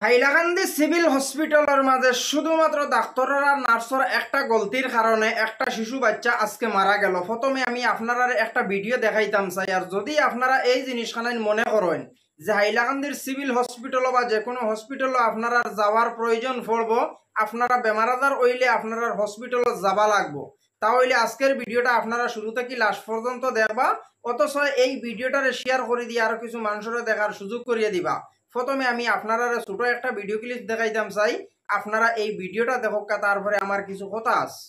Hailakandi civil হসপিটালের মাঝে শুধুমাত্র ডাক্তারের আর নার্সের একটা গলতির কারণে একটা শিশু বাচ্চা আজকে মারা গেল। প্রথমে আমি আপনারা একটা ভিডিও দেখাইতাম চাই, আর যদি আপনারা এই জিনিসখানাই মনে করেন যে হাইলাকান্দির সিভিল হসপিটাল বা যে কোনো হসপিটালে আপনারা যাওয়ার প্রয়োজন পড়ব, আপনারা বেমার আজার হইলে আপনারা হসপিটালে যাবা লাগবো, তাহলে আজকের ভিডিওটা আপনারা শুরু থেকে লাস্ট পর্যন্ত দেখবা। অথচ এই ভিডিওটারে শেয়ার করে দিয়ে আরো কিছু মানুষের দেখার সুযোগ করিয়ে দিবা। প্রথমে আমি আপনারা ছোট একটা ভিডিও ক্লিপ দেখাইতাম চাই, আপনারা এই ভিডিওটা দেখুক, তারপরে আমার কিছু কথা আছে।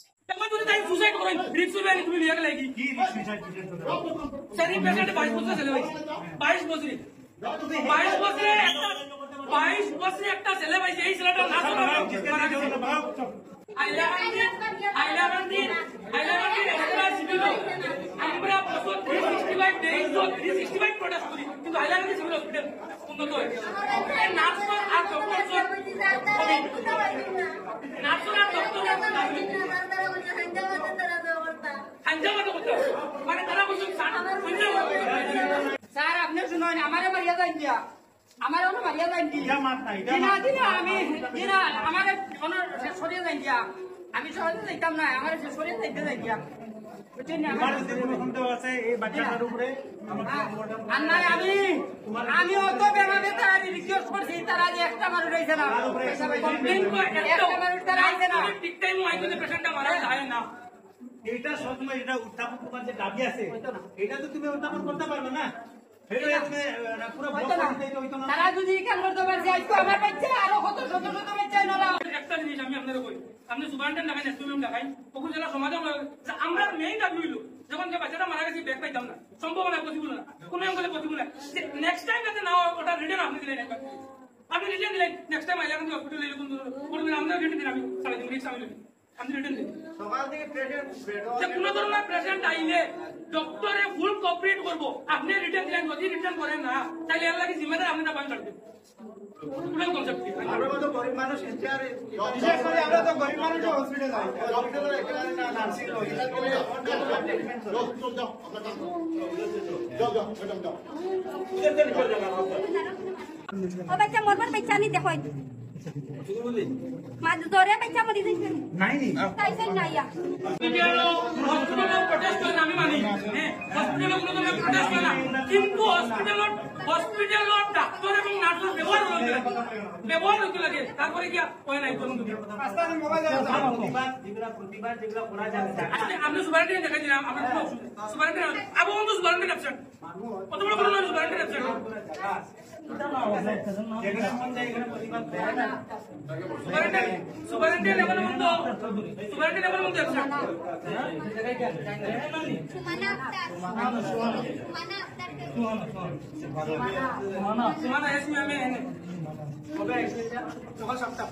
স্যার আপনি শুনুন, আমারে মারিয়া যাই দিয়া, আমার অন্য মারিয়া যাই দিয়া, আমি আমার সরিয়ে যাই দিয়া, আমি সহজে যাইতাম না, আমার সরিয়ে যাইতে যাই দিয়া, আমি অত বেমাবে তারা রিকোয়েস্ট করছি, তারা যে একটা মানুষ রয়েছে না, একটা মানুষ তারা আইছে না, ঠিক টাইম পেশেন্টটা মারা যায় না। এটা সবসময় এটা উত্থাপন তোমার যে দাবি আছে, এটা তো তুমি উত্থাপন করতে পারবে না। তারা যদি কেন করতে পারছে, আজকে আমার বাচ্চা আরো কত শত শত বাচ্চা নলা। একটা জিনিস আমি আপনাদের কই, আপনি সুপারিনটেন্ডেন্ট দেখাই, এসপিএম দেখাই, উপর জেলা সমাজে আমরা মেইন দাবি হইল যখন যে বাচ্চাটা মারা গেছে ব্যাগ পাইতাম না, সম্ভব না, পসিবল না, কোনো অঙ্গলে পসিবল না। নেক্সট টাইম যাতে না ওটা রিটার্ন আপনি দিলেন, আপনি রিটার্ন দিলেন, নেক্সট টাইম আইলা কিন্তু হসপিটালে এরকম করবেন, আপনার রিটার্ন দিন, আমি সারা দিন রিক্স আমি আপনি রিটার্ন দিন। যে কোনো ধরনের পেশেন্ট আইলে ডক্টরে ফুল কোঅপারেট করবো, আপনি রিটার্ন দিলেন, যদি রিটার্ন করেন না তাহলে এর লাগে জিম্মেদার আপনি না পান কাটবেন। বাচ্চা মরবার বাচ্চা নি দেখো মাঝ ধরে বাচ্চা মরি যাইছে নাই তাইছে নাইয়া হসপিটালে প্রটেস্ট করেন আমি মানি, হসপিটালে কোনো ধরনের প্রটেস্ট করে না, কিন্তু হসপিটালের ডাক্তার এবং নার্সের ব্যবহার হইতে লাগে, তারপরে কি হয় নাই কোনো আপনি সুপারিনটেন্ডেন্ট দেখাই দিলাম, আপনার সুপারিনটেন্ডেন্ট আবু বন্ধু সুপারিনটেন্ডেন্ট অ্যাবসেন্ট, কত বড় বড় সুপারিনটেন্ডেন্ট অ্যাবসেন্ট, সুপারিনটেন্ডেন্ট এমন মতো সুপারিনটেন্ডেন্ট এমন মতো অ্যাবসেন্ট। সুমানা এসএম এ কবে সকাল 7টা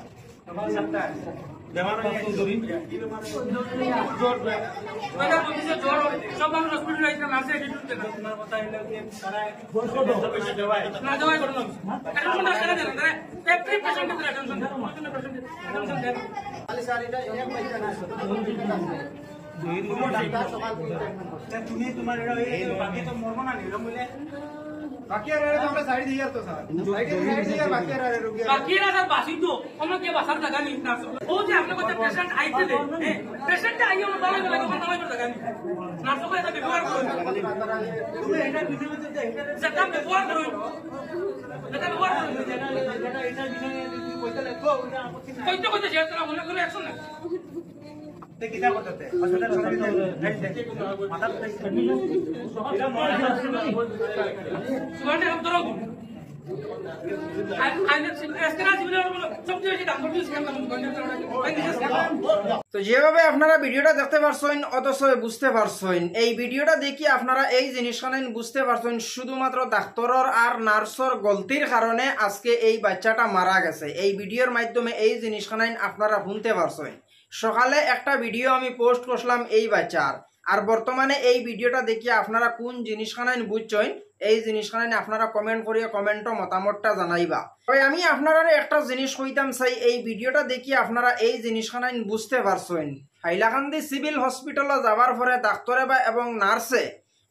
সব মানুষ হসপিটালে আইছে, নার্সে অ্যাটিটিউড দেন আপনার কথা হইলো যে তারা না দেওয়াই করুন এখন না করে দেন, তারা এভরি পেশেন্টের অ্যাটেনশন দেন, কোনো পেশেন্টের অ্যাটেনশন দেন। খালি স্যার এটা এক পয়সা না তুমি তোমার বাকি তো মরবো না নিরম বলে বাকি আর তো আমরা সাইড দিয়ে তো স্যার সাইড দিয়ে বাকি আর রোগী বাকি আর বাসি তো আমরা কে বাসার জায়গা নেই না, ও যে আপনি কথা পেশেন্ট আইতে দে, পেশেন্টটা আইও না ভালো লাগে, কোনো ভালো জায়গা নেই, নার্সকে এটা ব্যবহার করুন, তুমি এটা বিষয়ে যে সেটা ব্যবহার করুন, এটা ব্যবহার করুন, এটা এটা বিষয়ে তুমি কইতে লেখো ওটা কইতে কইতে শেষ না মনে করে অ্যাকশন না কিটা করতে হসপিটাল সরকারি মাথা এটা সুপারিনটেন্ডেন্ট ধরো তো যেভাবে আপনারা ভিডিওটা দেখতে পারছেন অথচ বুঝতে পারছেন, এই ভিডিওটা দেখি আপনারা এই জিনিসখানে বুঝতে পারছেন শুধুমাত্র ডাক্তারের আর নার্সের গলতির কারণে আজকে এই বাচ্চাটা মারা গেছে। এই ভিডিওর মাধ্যমে এই জিনিসখানে আপনারা শুনতে পারছেন। সকালে একটা ভিডিও আমি পোস্ট করলাম এই বাচ্চার, আর বর্তমানে এই ভিডিওটা দেখি আপনারা কোন জিনিসখানে বুঝছেন এই জিনিসখানে আপনারা কমেন্ট করিয়া কমেন্টও মতামতটা জানাইবা। তবে আমি আপনারা একটা জিনিস কইতাম চাই, এই ভিডিওটা দেখি আপনারা এই জিনিসখানে বুঝতে পারছেন হাইলাকান্দি সিভিল হসপিটালে যাবার পরে ডাক্তারে বা এবং নার্সে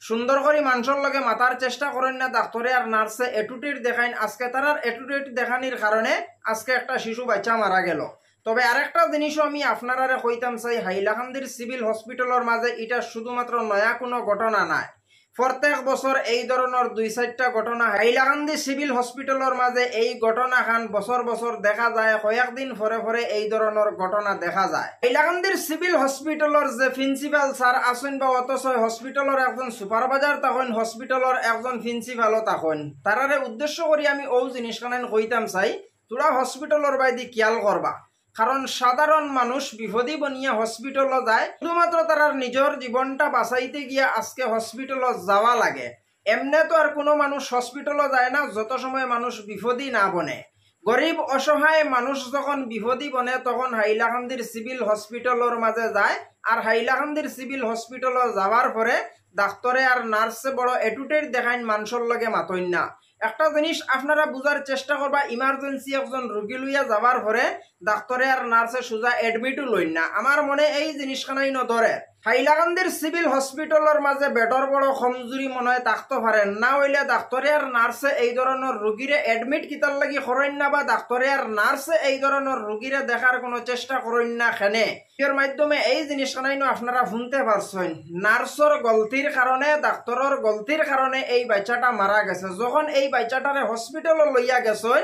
সুন্দর করে মানুষের লগে মাতার চেষ্টা করেন না ডাক্তারে আর নার্সে এটুটির দেখাইন আজকে তারার এটুটির দেখানির কারণে আজকে একটা শিশু বাচ্চা মারা গেল। তবে আরেকটা জিনিসও আমি আপনারা কইতাম চাই, হাইলাকান্দির সিভিল হসপিটালের মাঝে এটা শুধুমাত্র নয়া কোনো ঘটনা নাই। প্রত্যেক বছর এই ধরনের 2-4টা ঘটনা হাইলাকান্দি সিভিল হসপিটালের মাঝে এই ঘটনা খান বছর বছর দেখা যায়, কয়েকদিন পরে পরে এই ধরনের ঘটনা দেখা যায়। হাইলাকান্দির সিভিল হসপিটালের যে প্রিন্সিপাল স্যার আছেন বা অথচ হসপিটালের একজন সুপারভাইজার তখন হসপিটালের একজন প্রিন্সিপালও তখন তারারে উদ্দেশ্য করি আমি ও জিনিসখান কইতাম চাই, তোরা হসপিটালের বাইদি খেয়াল করবা। কারণ সাধারণ মানুষ বিপদী বনিয়া হসপিটালে যায় শুধুমাত্র তার নিজের জীবনটা বাঁচাইতে গিয়া আজকে হসপিটালে যাওয়া লাগে। এমনি তো আর কোনো মানুষ হসপিটালে যায় না যত সময় মানুষ বিপদী না বনে। গরিব অসহায় মানুষ যখন বিপদী বনে তখন হাইলাকান্দির সিভিল হসপিটালের মাঝে যায়, আর হাইলাকান্দির সিভিল হসপিটালে যাওয়ার পরে ডাক্তারে আর নার্সে বড় এটুটের দেখাইন মানুষের লগে মাতইন না। একটা জিনিস আপনারা বুঝার চেষ্টা করবা, ইমার্জেন্সি একজন রোগী লইয়া যাবার পরে ডাক্তারে আর নার্সে সোজা এডমিটও লইন না। আমার মনে এই জিনিসখানাই নধরে। হাইলাকান্দির সিভিল হসপিটালের মাঝে বেডর বড় কমজুরি মনে হয় থাকতে পারেন না, হইলে ডাক্তারে আর নার্সে এই ধরনের রোগীরে এডমিট কিতার লাগি করেন না, বা ডাক্তারে আর নার্সে এই ধরনের রোগীরে দেখার কোনো চেষ্টা করেন না। খেনে এর মাধ্যমে এই জিনিসখানাই আপনারা শুনতে পারছেন, নার্সর গলতির কারণে ডাক্তারের গলতির কারণে এই বাচ্চাটা মারা গেছে। যখন এই বাচ্চাটারে হসপিটালে লইয়া গেছে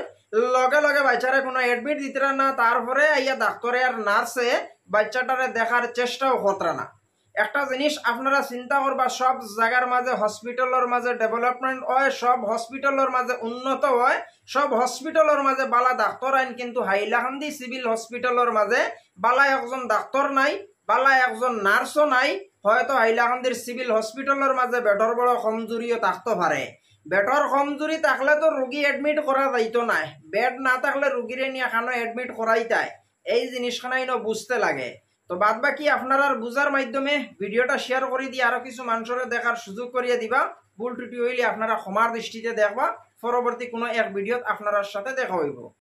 লগে লগে বাচ্চারে কোনো এডমিট দিতে না, তারপরে আইয়া ডাক্তারে আর নার্সে বাচ্চাটারে দেখার চেষ্টাও করতে না। একটা জিনিস আপনারা চিন্তা করবা, সব জায়গার মাঝে হসপিটালের মাঝে ডেভেলপমেন্ট হয়, সব হসপিটালের মাঝে উন্নত হয়, সব হসপিটালের মাঝে বালা ডাক্তার আইন, কিন্তু হাইলাকান্দি সিভিল হসপিটালের মাঝে বালা একজন ডাক্তার নাই, বালা একজন নার্সও নাই। হয়তো হাইলাকান্দির সিভিল হসপিটালের মাঝে বেডর বড় কমজুরিও থাকতে পারে। বেডর কমজুরি থাকলে তো রোগী এডমিট করা যাইতো না, বেড না থাকলে রোগীরে নিয়ে খানো এডমিট করাই যায়। এই জিনিসখানাই বুঝতে লাগে। তো বাদ বাকি আপনারা বুঝার মাধ্যমে ভিডিওটা শেয়ার করে দিয়ে আরো কিছু মানুষের দেখার সুযোগ করিয়ে দিবা। ভুল ত্রুটি হইলে আপনারা ক্ষমার দৃষ্টিতে দেখবা। পরবর্তী কোনো এক ভিডিওত আপনার সাথে দেখা হইব।